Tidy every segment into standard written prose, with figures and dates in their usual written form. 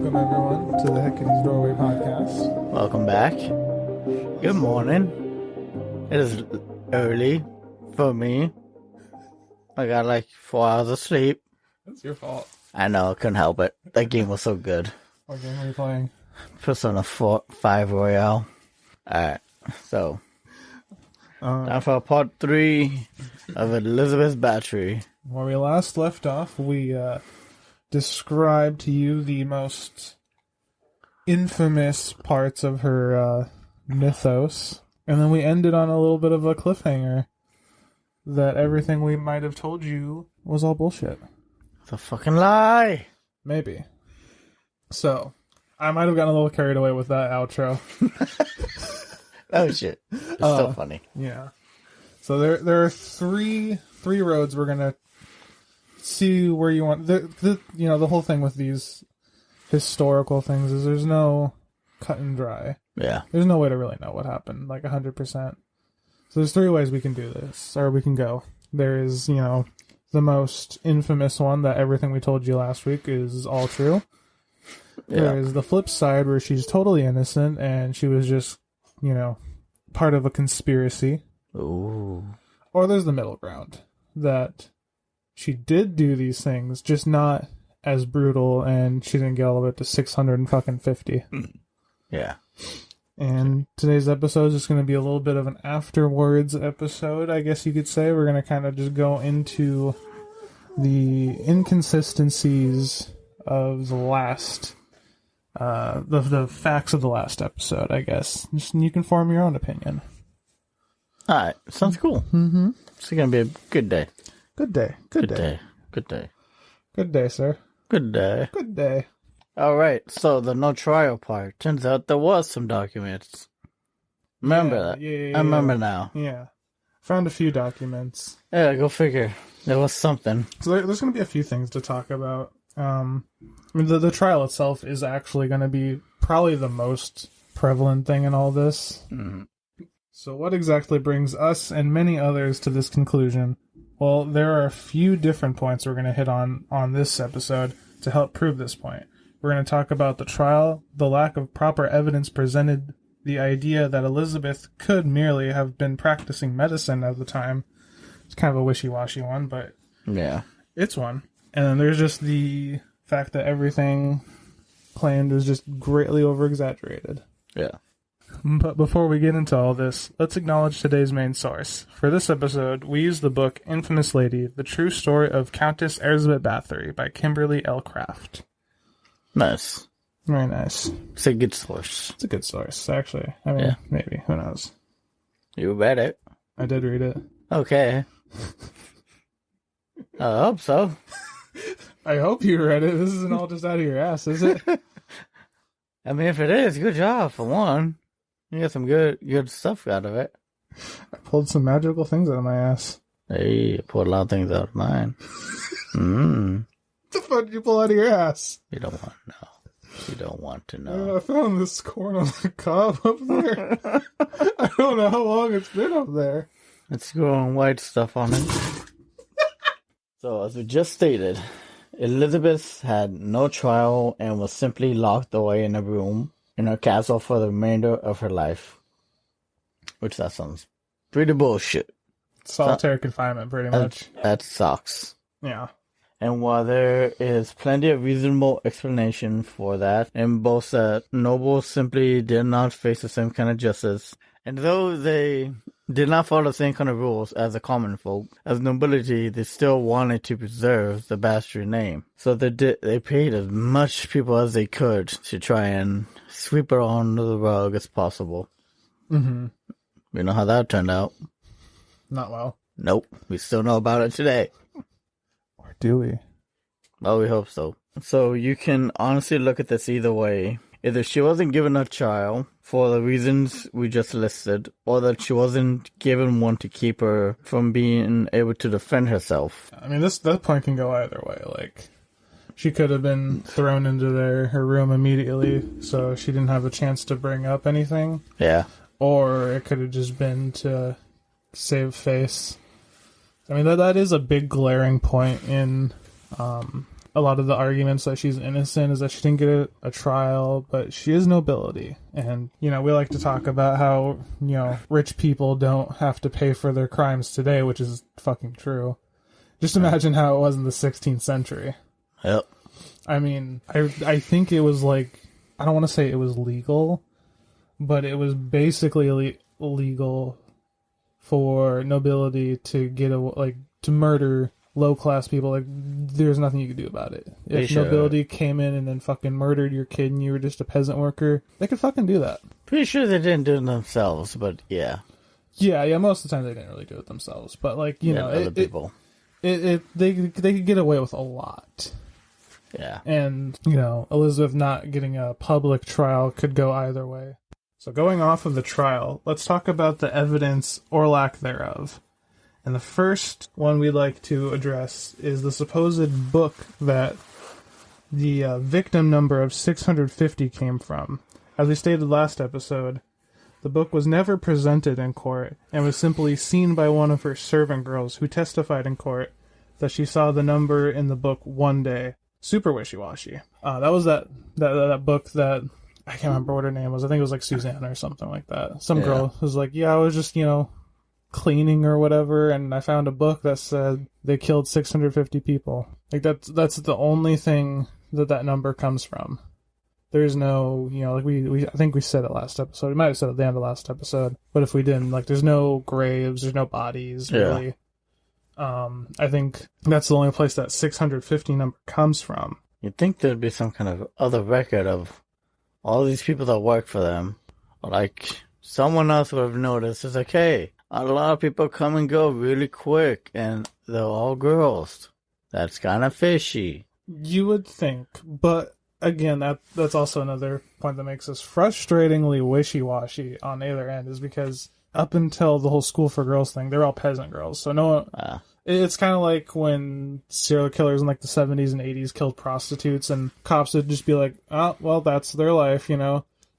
Welcome, everyone, to the Hicken's Doorway podcast. Welcome back. Good morning. It is early for me. I got like 4 hours of sleep. That's your fault. I know, I couldn't help it. That game was so good. What game are you playing? Persona 5 Royale. Alright, so time for part 3 of Elizabeth's Bathory. Where we last left off, we described to you the most infamous parts of her mythos, and then we ended on a little bit of a cliffhanger that everything we might have told you was all bullshit. It's a fucking lie! Maybe. So, I might have gotten a little carried away with that outro. Oh shit. It's still funny. Yeah. So there are three roads we're gonna see where you want. The whole thing with these historical things is there's no cut and dry. Yeah. There's no way to really know what happened, like 100%. So there's 3 ways we can do this, or we can go. There is, the most infamous one that everything we told you last week is all true. Yeah. There is the flip side where she's totally innocent and she was just, part of a conspiracy. Ooh. Or there's the middle ground that she did do these things, just not as brutal, and she didn't get all the way up to 650. Yeah. And today's episode is just going to be a little bit of an afterwards episode, I guess you could say. We're going to kind of just go into the inconsistencies of the last, the facts of the last episode, I guess. Just, you can form your own opinion. Alright, sounds cool. Mm-hmm. It's going to be a good day. Good day. Good day. Good day. Good day, sir. Good day. Good day. Alright, so the no trial part. Turns out there was some documents. Remember that? Yeah. I remember now. Yeah. Found a few documents. Yeah, go figure. There was something. So there's going to be a few things to talk about. The trial itself is actually going to be probably the most prevalent thing in all this. Mm-hmm. So what exactly brings us and many others to this conclusion? Well, there are a few different points we're going to hit on this episode to help prove this point. We're going to talk about the trial, the lack of proper evidence presented, the idea that Elizabeth could merely have been practicing medicine at the time. It's kind of a wishy-washy one, but yeah, it's one. And then there's just the fact that everything claimed was just greatly over-exaggerated. Yeah. But before we get into all this, let's acknowledge today's main source. For this episode, we use the book Infamous Lady, The True Story of Countess Elizabeth Bathory by Kimberly L. Craft. Nice. Very nice. It's a good source. It's a good source, actually. I mean, Maybe. Who knows? You read it. I did read it. Okay. I hope so. I hope you read it. This isn't all just out of your ass, is it? I mean, if it is, good job, for one. You got some good stuff out of it. I pulled some magical things out of my ass. Hey, I pulled a lot of things out of mine. What the fuck did you pull out of your ass? You don't want to know. You don't want to know. I found this corn on the cob up there. I don't know how long it's been up there. It's growing white stuff on it. So, as we just stated, Elizabeth had no trial and was simply locked away in a room in her castle for the remainder of her life. Which that sounds pretty bullshit. Solitary confinement, pretty much. That sucks. Yeah. And while there is plenty of reasonable explanation for that, and both that nobles simply did not face the same kind of justice, and though they did not follow the same kind of rules as the common folk, as nobility, they still wanted to preserve the Bathory name. So they paid as much people as they could to try and sweep it under the rug as possible. Mm-hmm. We know how that turned out. Not well. Nope. We still know about it today. Or do we? Well, we hope so. So you can honestly look at this either way. Either she wasn't given a trial for the reasons we just listed, or that she wasn't given one to keep her from being able to defend herself. I mean, that point can go either way. Like, she could have been thrown into her room immediately, so she didn't have a chance to bring up anything. Yeah. Or it could have just been to save face. I mean, that is a big glaring point in a lot of the arguments that she's innocent is that she didn't get a trial, but she is nobility. And, we like to talk about how, rich people don't have to pay for their crimes today, which is fucking true. Just imagine how it was in the 16th century. Yep. I mean, I think it was like, I don't want to say it was legal, but it was basically legal for nobility to to murder low-class people. Like, there's nothing you could do about it. If nobility came in and then fucking murdered your kid and you were just a peasant worker, they could fucking do that. Pretty sure they didn't do it themselves, but yeah. Yeah, most of the time they didn't really do it themselves. But, like, other people. They could get away with a lot. Yeah. And, Elizabeth not getting a public trial could go either way. So going off of the trial, let's talk about the evidence or lack thereof. And the first one we'd like to address is the supposed book that the victim number of 650 came from. As we stated last episode, the book was never presented in court and was simply seen by one of her servant girls who testified in court that she saw the number in the book one day. Super wishy-washy. That was that book that, I can't remember what her name was. I think it was like Suzanne or something like that. Some girl was like, yeah, I was just, cleaning or whatever, and I found a book that said they killed 650 people. Like, that's the only thing that number comes from. There's no, like I think we said it last episode. We might have said it at the end of last episode, but if we didn't, like, there's no graves, there's no bodies, really. I think that's the only place that 650 number comes from. You'd think thered be some kind of other record of all these people that work for them. Like, someone else would have noticed. It's like, hey, a lot of people come and go really quick, and they're all girls. That's kind of fishy. You would think, but again, that's also another point that makes us frustratingly wishy-washy on either end, is because up until the whole school for girls thing, they're all peasant girls. So no one... It's kind of like when serial killers in like the 70s and 80s killed prostitutes, and cops would just be like, oh, well, that's their life,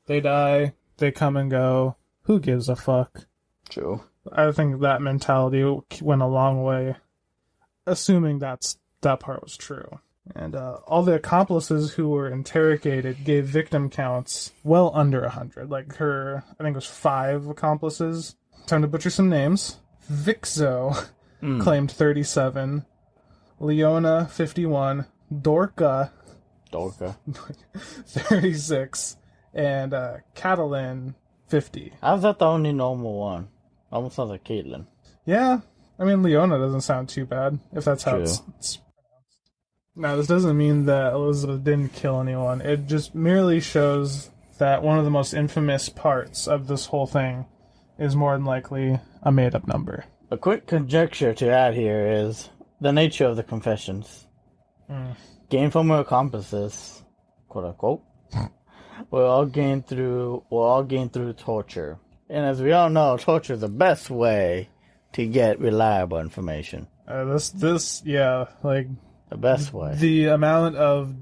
They die, they come and go. Who gives a fuck? True. I think that mentality went a long way, assuming that part was true. And all the accomplices who were interrogated gave victim counts well under 100. Like I think it was 5 accomplices. Time to butcher some names. Vixo claimed 37. Leona, 51. Dorca. 36. And Catalin, 50. How's that the only normal one? Almost sounds like Caitlyn. Yeah. I mean, Leona doesn't sound too bad, if that's how it's pronounced. Now, this doesn't mean that Elizabeth didn't kill anyone. It just merely shows that one of the most infamous parts of this whole thing is more than likely a made-up number. A quick conjecture to add here is the nature of the confessions. Gained from her accomplices, quote-unquote, were all gained through torture. And as we all know, torture is the best way to get reliable information. The best way. The amount of,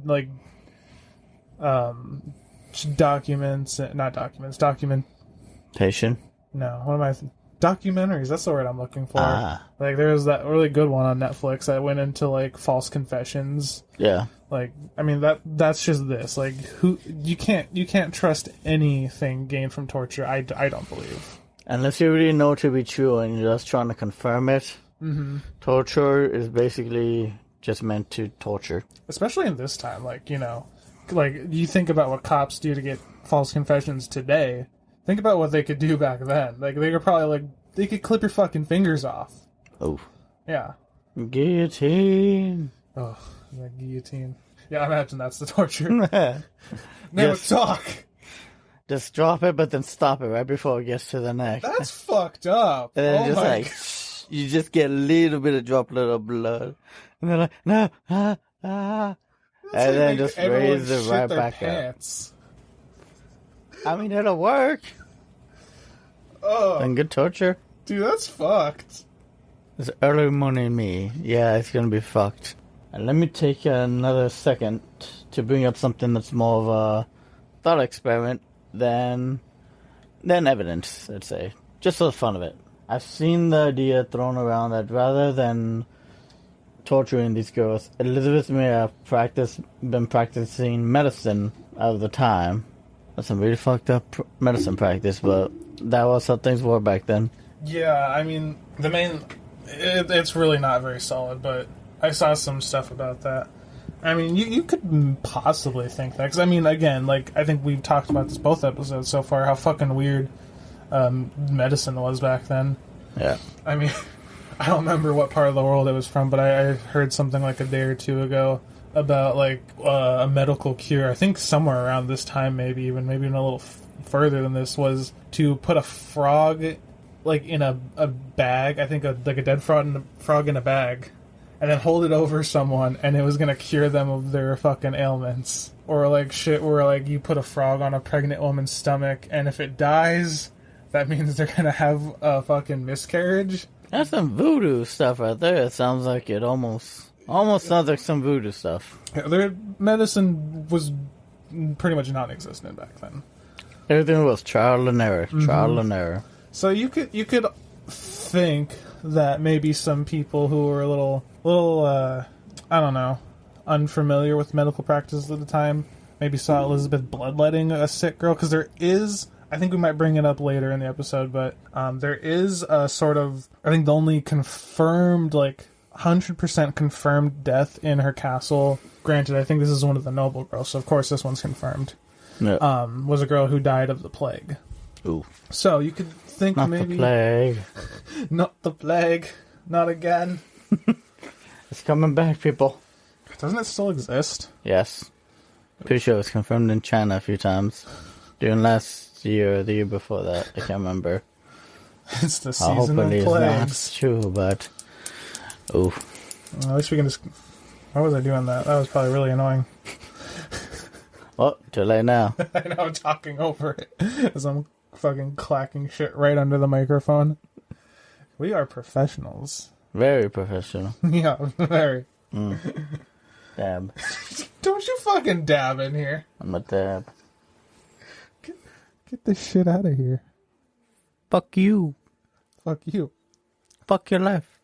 documentation? No, what am I... Documentaries, that's the word I'm looking for. Like, there was that really good one on Netflix that went into, false confessions. Yeah. That's just this. You can't trust anything gained from torture, I don't believe. Unless you really know it to be true and you're just trying to confirm it. Mm-hmm. Torture is basically just meant to torture. Especially in this time, you think about what cops do to get false confessions today. Think about what they could do back then. They could probably, they could clip your fucking fingers off. Oh. Yeah. Guillotine. Oh, the guillotine. Yeah, I imagine that's the torture. Never talk. Just drop it, but then stop it right before it gets to the neck. That's fucked up. And then you just get a little bit of droplet of blood. And they're like, no, and then just raise it right back up. I mean, it'll work. Oh. And good torture. Dude, that's fucked. It's early morning me. Yeah, it's gonna be fucked. And let me take another second to bring up something that's more of a thought experiment than evidence, I'd say. Just for the fun of it. I've seen the idea thrown around that rather than torturing these girls. Elizabeth may have been practicing medicine at the time. That's some really fucked up medicine practice, but that was how things were back then. Yeah, I mean, it's really not very solid, but I saw some stuff about that. I mean, you could possibly think that, because, I mean, again, like, I think we've talked about this both episodes so far, how fucking weird medicine was back then. Yeah. I mean, I don't remember what part of the world it was from, but I heard something like a day or two ago about, like, a medical cure. I think somewhere around this time, maybe even a little further than this, was to put a frog, like, in a bag. I think like a dead frog in a bag, and then hold it over someone, and it was gonna cure them of their fucking ailments. Or like shit where like you put a frog on a pregnant woman's stomach, and if it dies, that means they're gonna have a fucking miscarriage. That's some voodoo stuff right there. It sounds like it almost sounds like some voodoo stuff. Yeah, their medicine was pretty much non-existent back then. Everything was trial and error, trial and error. So you could think that maybe some people who were a little I don't know, unfamiliar with medical practices at the time maybe saw Elizabeth bloodletting a sick girl, because there is, I think we might bring it up later in the episode, but there is a sort of, I think the only confirmed, like 100% confirmed death in her castle, granted I think this is one of the noble girls, so of course this one's confirmed, was a girl who died of the plague. Ooh. So you could think Not maybe... the plague. Not the plague. Not again. It's coming back, people. Doesn't it still exist? Yes. Pretty sure it was confirmed in China a few times. During last year or the year before that. I can't remember. It's the season of plagues. plagues. It's not true, but... Ooh. Well, at least we can just... Why was I doing that? That was probably really annoying. Oh, too late now. I know, I'm talking over it as I'm fucking clacking shit right under the microphone. We are professionals. Very professional. Yeah, very. Dab. Don't you fucking dab in here. I'm a dab. Get this shit out of here. Fuck you. Fuck you. Fuck your life.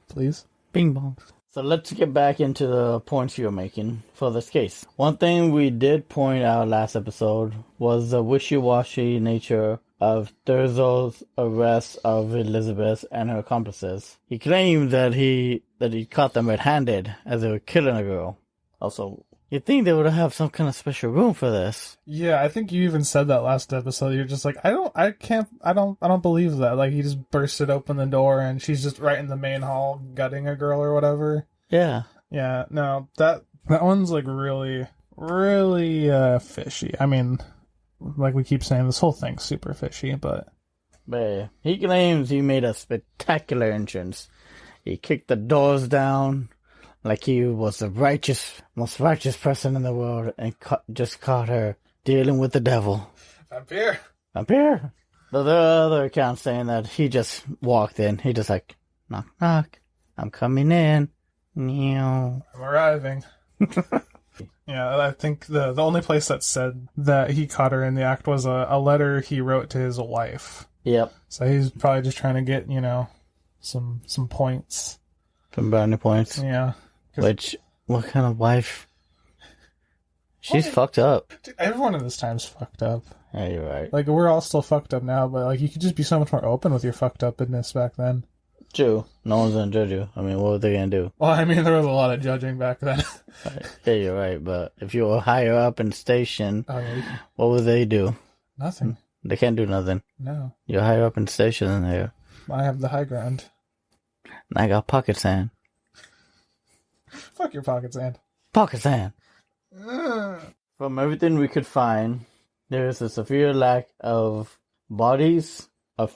Please. Bing bong. So let's get back into the points you were making for this case. One thing we did point out last episode was the wishy-washy nature of Thurzo's arrest of Elizabeth and her accomplices. He claimed that he caught them red-handed as they were killing a girl. Also, you'd think they would have some kind of special room for this. Yeah, I think you even said that last episode. You're just like, I don't believe that. Like, he just bursted open the door and she's just right in the main hall gutting a girl or whatever. Yeah. Yeah, no, that one's like really, really fishy. I mean, like we keep saying, this whole thing's super fishy, but yeah, he claims he made a spectacular entrance. He kicked the doors down like he was the most righteous person in the world, and just caught her dealing with the devil. Vampire. But there are other accounts saying that he just walked in. He just like, knock, knock. I'm coming in. Meow. I'm arriving. Yeah, I think the only place that said that he caught her in the act was a letter he wrote to his wife. Yep. So he's probably just trying to get, some points. Some brownie points. Yeah. Which, what kind of wife? She's fucked up. Dude, everyone in this time's fucked up. Yeah, you're right. Like, we're all still fucked up now, but, like, you could just be so much more open with your fucked upness back then. True. No one's gonna judge you. I mean, what were they gonna do? Well, I mean, there was a lot of judging back then. Yeah, you're right. But if you were higher up in the station, what would they do? Nothing. They can't do nothing. No. You're higher up in the station than they are. I have the high ground. And I got pocket sand. Fuck your pocket sand. Pocket sand. From everything we could find, there is a severe lack of bodies that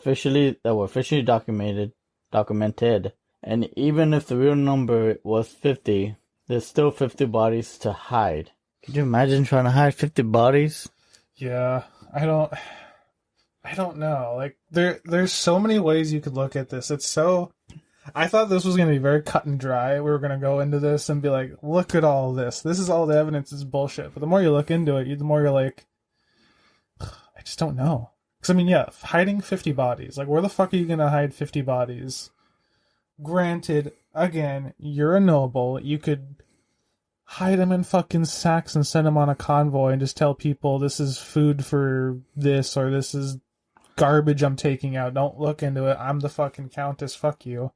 were officially documented. And even if the real number was 50, there's still 50 bodies to hide. Could you imagine trying to hide 50 bodies? Yeah, I don't know. Like, there's so many ways you could look at this. I thought this was going to be very cut and dry. We were going to go into this and be like, look at all this. This is all the evidence is bullshit. But the more you look into it, the more you're like, I just don't know. Because, I mean, yeah, hiding 50 bodies. Like, where the fuck are you going to hide 50 bodies? Granted, again, you're a noble. You could hide them in fucking sacks and send them on a convoy and just tell people this is food for this or this is garbage I'm taking out. Don't look into it. I'm the fucking countess. Fuck you.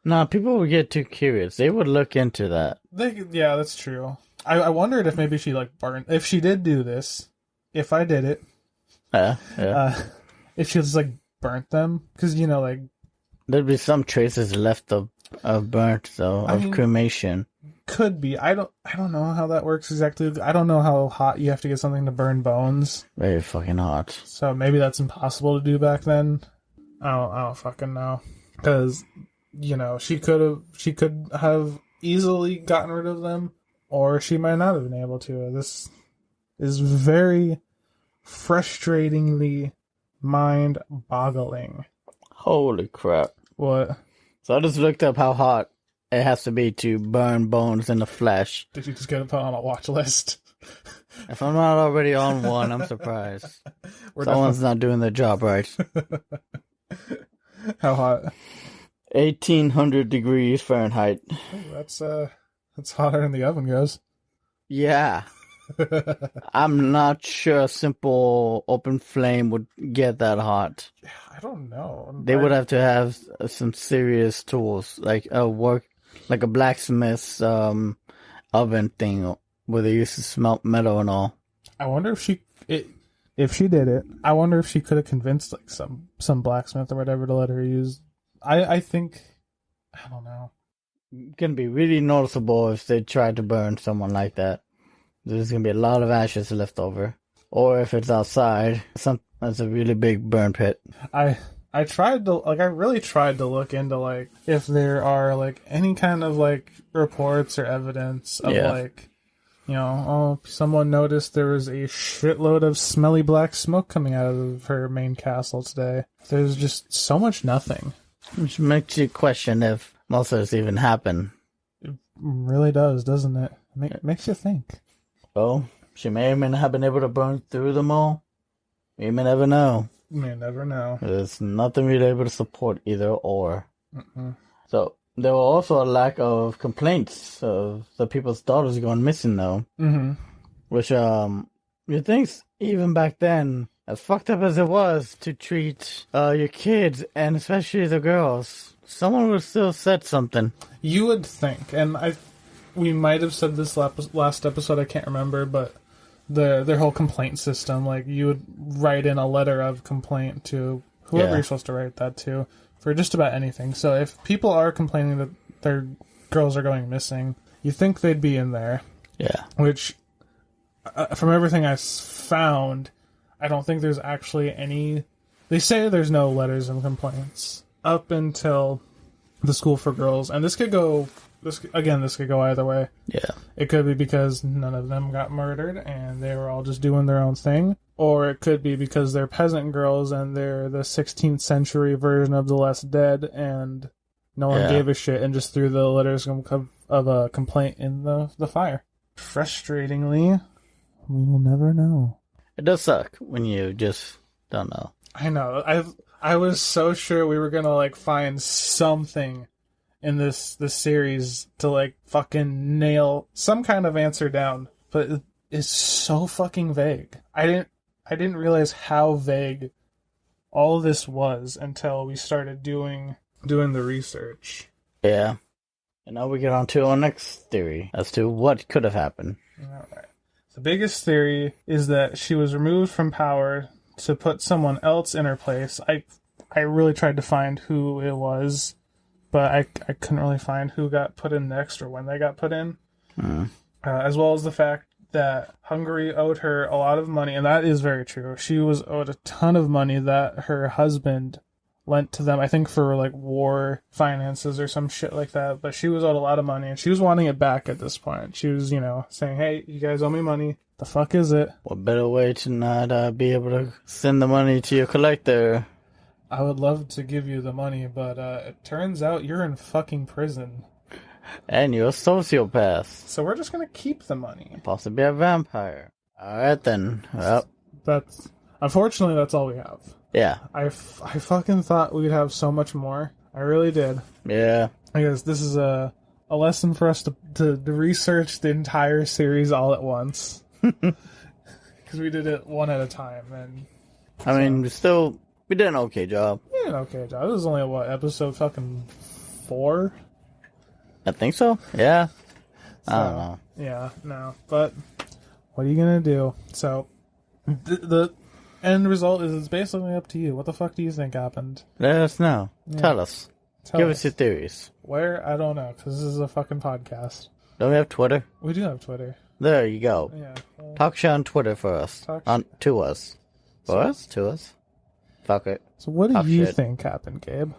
No, people would get too curious. They would look into that. Yeah, that's true. I wondered if maybe she like burned. If she did do this, if I did it, if she just like burnt them, because like there'd be some traces left of burnt though cremation. Could be. I don't know how that works exactly. I don't know how hot you have to get something to burn bones. Very fucking hot. So maybe that's impossible to do back then. I don't fucking know. Because, she could have easily gotten rid of them, or she might not have been able to. This is very frustratingly mind-boggling. Holy crap. What? So I just looked up how hot it has to be to burn bones in the flesh. Did you just get it put on a watch list? If I'm not already on one, I'm surprised. Someone's not doing their job right. How hot? 1,800 degrees Fahrenheit. Oh, that's hotter than the oven goes. Yeah. I'm not sure a simple open flame would get that hot. I don't know. They would have to have some serious tools, like a blacksmith's oven thing where they used to smelt metal and all. I wonder if she did it. I wonder if she could have convinced like some blacksmith or whatever to let her use. I think, I don't know. It's gonna be really noticeable if they tried to burn someone like that. There's gonna be a lot of ashes left over, or if it's outside, that's a really big burn pit. I really tried to look into like if there are like any kind of like reports or evidence of like, someone noticed there was a shitload of smelly black smoke coming out of her main castle today. There's just so much nothing. Which makes you question if most of this even happened. It really does, doesn't it? Makes you think. Well, she may or may not have been able to burn through them all. You may never know. May never know. There's nothing really able to support either or. Mm-mm. So there were also a lack of complaints of the people's daughters going missing, though. Mm-hmm. Which you think even back then, as fucked up as it was to treat your kids and especially the girls, someone would still said something. You would think, and we might have said this last episode. I can't remember, but their whole complaint system, like you would write in a letter of complaint to whoever you're supposed to write that to for just about anything. So if people are complaining that their girls are going missing, you think they'd be in there. Yeah. Which, from everything I found, I don't think there's actually any. They say there's no letters of complaints up until the school for girls, and this could go either way. Yeah. It could be because none of them got murdered and they were all just doing their own thing. Or it could be because they're peasant girls and they're the 16th century version of the Less Dead and no one gave a shit and just threw the letters of a complaint in the fire. Frustratingly, we will never know. It does suck when you just don't know. I know. I was so sure we were gonna like find something in this series to like fucking nail some kind of answer down, but it's so fucking vague. I didn't realize how vague all this was until we started doing the research. Yeah. And now we get on to our next theory as to what could have happened. All right. The biggest theory is that she was removed from power to put someone else in her place. I really tried to find who it was, but I couldn't really find who got put in next or when they got put in. As well as the fact that Hungary owed her a lot of money, and that is very true. She was owed a ton of money that her husband lent to them, I think for like war finances or some shit like that, but she was owed a lot of money and she was wanting it back at this point. She was, saying, hey, you guys owe me money. The fuck is it? What better way to not be able to send the money to your collector? I would love to give you the money, but it turns out you're in fucking prison. And you're a sociopath. So we're just gonna keep the money. Possibly a vampire. Alright then. Well. Unfortunately, that's all we have. Yeah. I fucking thought we'd have so much more. I really did. Yeah. I guess this is a lesson for us to research the entire series all at once. Because we did it one at a time. And I mean, we did an okay job. we did an okay job. This is only, episode fucking 4? I think so. Yeah. So, I don't know. Yeah, no. But what are you going to do? So, the end result is it's basically up to you. What the fuck do you think happened? Let us know. Yeah. Tell us. Give us your theories. Where? I don't know, because this is a fucking podcast. Don't we have Twitter? We do have Twitter. There you go. Yeah. Well, Talk shit on Twitter for us. To us. For us? To us. Fuck it. so what do Talk you shit. think happened, Gabe?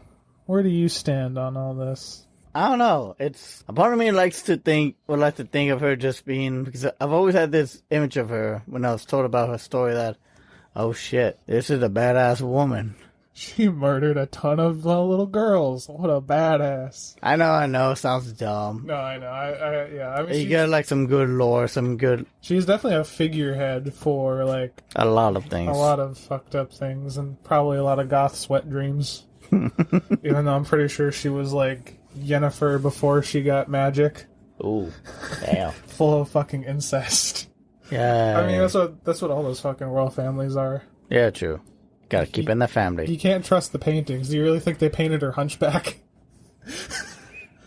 Where do you stand on all this? I don't know. It's a part of me would like to think of her just being, because I've always had this image of her when I was told about her story that, oh shit, this is a badass woman. She murdered a ton of little girls. What a badass. I know, sounds dumb. No, I know. Yeah, I mean, You got like some good lore, she's definitely a figurehead for like a lot of things. a lot of fucked up things, and probably a lot of goth sweat dreams. Even though I'm pretty sure she was like Yennefer before she got magic. Ooh, damn. Full of fucking incest. Yeah. I mean, that's what all those fucking royal families are. Yeah, true. Gotta keep in the family. You can't trust the paintings. Do you really think they painted her hunchback?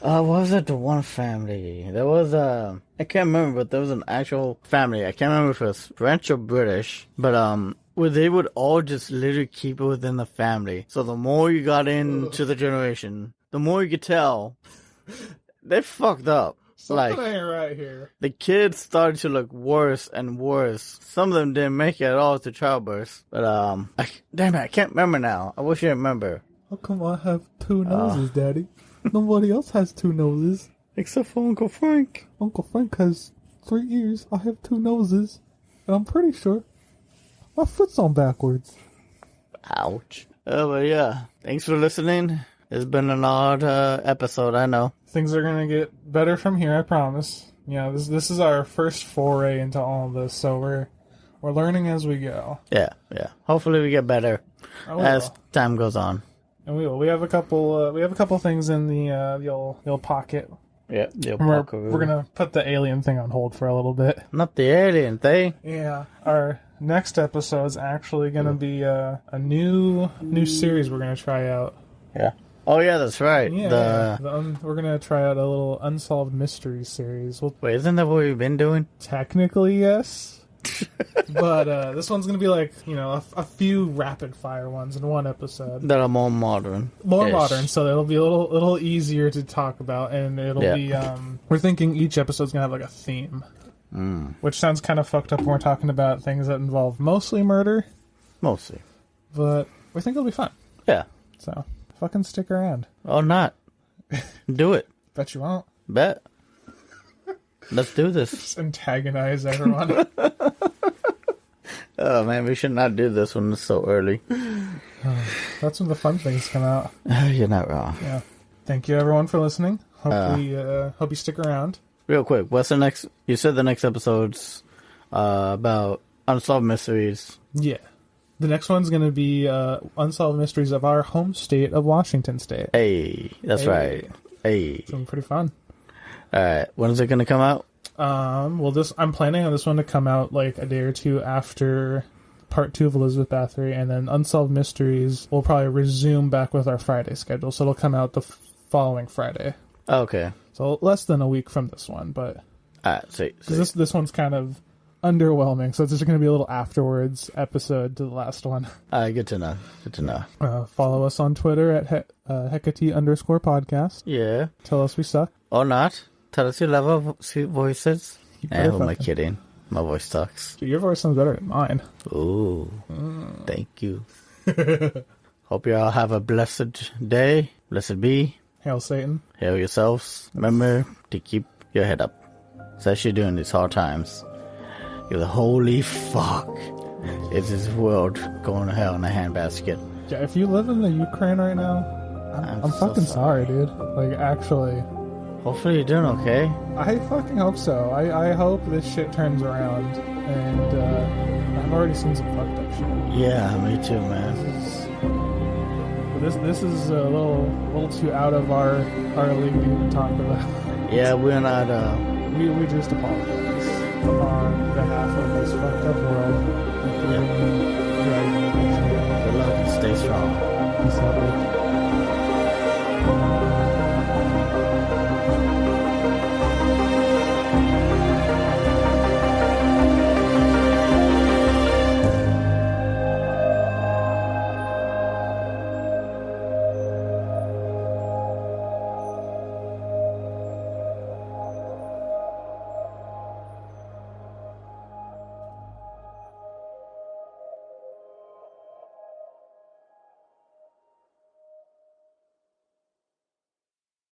What was it? The one family. There was I can't remember, but there was an actual family. I can't remember if it was French or British, but where they would all just literally keep it within the family. So the more you got into the generation, the more you could tell they fucked up. Something ain't right here. The kids started to look worse and worse. Some of them didn't make it at all to childbirth. But damn it, I can't remember now. I wish I remember. How come I have 2 noses, Daddy? Nobody else has 2 noses. Except for Uncle Frank. Uncle Frank has 3 ears. I have 2 noses. And I'm pretty sure my foot's on backwards. Ouch. But yeah, thanks for listening. It's been an odd episode, I know. Things are gonna get better from here, I promise. Yeah, this is our first foray into all of this, so we're learning as we go. Yeah. Hopefully we get better as time goes on. And we will. We have a couple things in the old pocket. Yeah, We're gonna put the alien thing on hold for a little bit. Not the alien thing. Yeah, our next episode is actually gonna be a new series we're gonna try out. Yeah. Oh yeah, that's right. Yeah, we're gonna try out a little unsolved mysteries series. Wait, isn't that what we've been doing? Technically, yes. But this one's gonna be like, a few rapid fire ones in one episode. That are more modern. More modern, so it'll be a little easier to talk about, and it'll be we're thinking each episode's gonna have like a theme. Which sounds kind of fucked up when we're talking about things that involve mostly murder. Mostly. But we think it'll be fun. Yeah. So fucking stick around. Or not. Do it. Bet you won't. Bet. Let's do this. Just antagonize everyone. Oh man, we should not do this when it's so early. That's when the fun things come out. You're not wrong. Yeah. Thank you everyone for listening. Hope you stick around. Real quick, what's the next? You said the next episode's about unsolved mysteries. Yeah. The next one's going to be Unsolved Mysteries of Our Home State of Washington State. Hey, that's right. Hey. It's going to be pretty fun. Alright, when is it going to come out? I'm planning on this one to come out like a day or two after part 2 of Elizabeth Bathory, and then Unsolved Mysteries will probably resume back with our Friday schedule, so it'll come out the following Friday. Okay. So less than a week from this one, but... Alright, see. This one's kind of underwhelming, so it's just going to be a little afterwards episode to the last one. Good to know. Good to know. Follow us on Twitter at Hecate_podcast. Yeah. Tell us we suck. Or not. Tell us you love our sweet voices. Who am I fucking kidding? My voice sucks. Dude, your voice sounds better than mine. Ooh. Thank you. Hope you all have a blessed day. Blessed be. Hail Satan. Hail yourselves. Remember to keep your head up. As you're doing these hard times. You're the holy fuck. Is this world going to hell in a handbasket? Yeah, if you live in the Ukraine right now, I'm so fucking sorry, dude. Like, actually. Hopefully you're doing okay. I fucking hope so. I hope this shit turns around. And I've already seen some fucked up shit. Yeah, me too, man. This is a little too out of our league to even talk about. Yeah, we're not. We just apologize on behalf of this fucked up world. Yeah. Dragon Age. Good luck and stay strong. Peace out.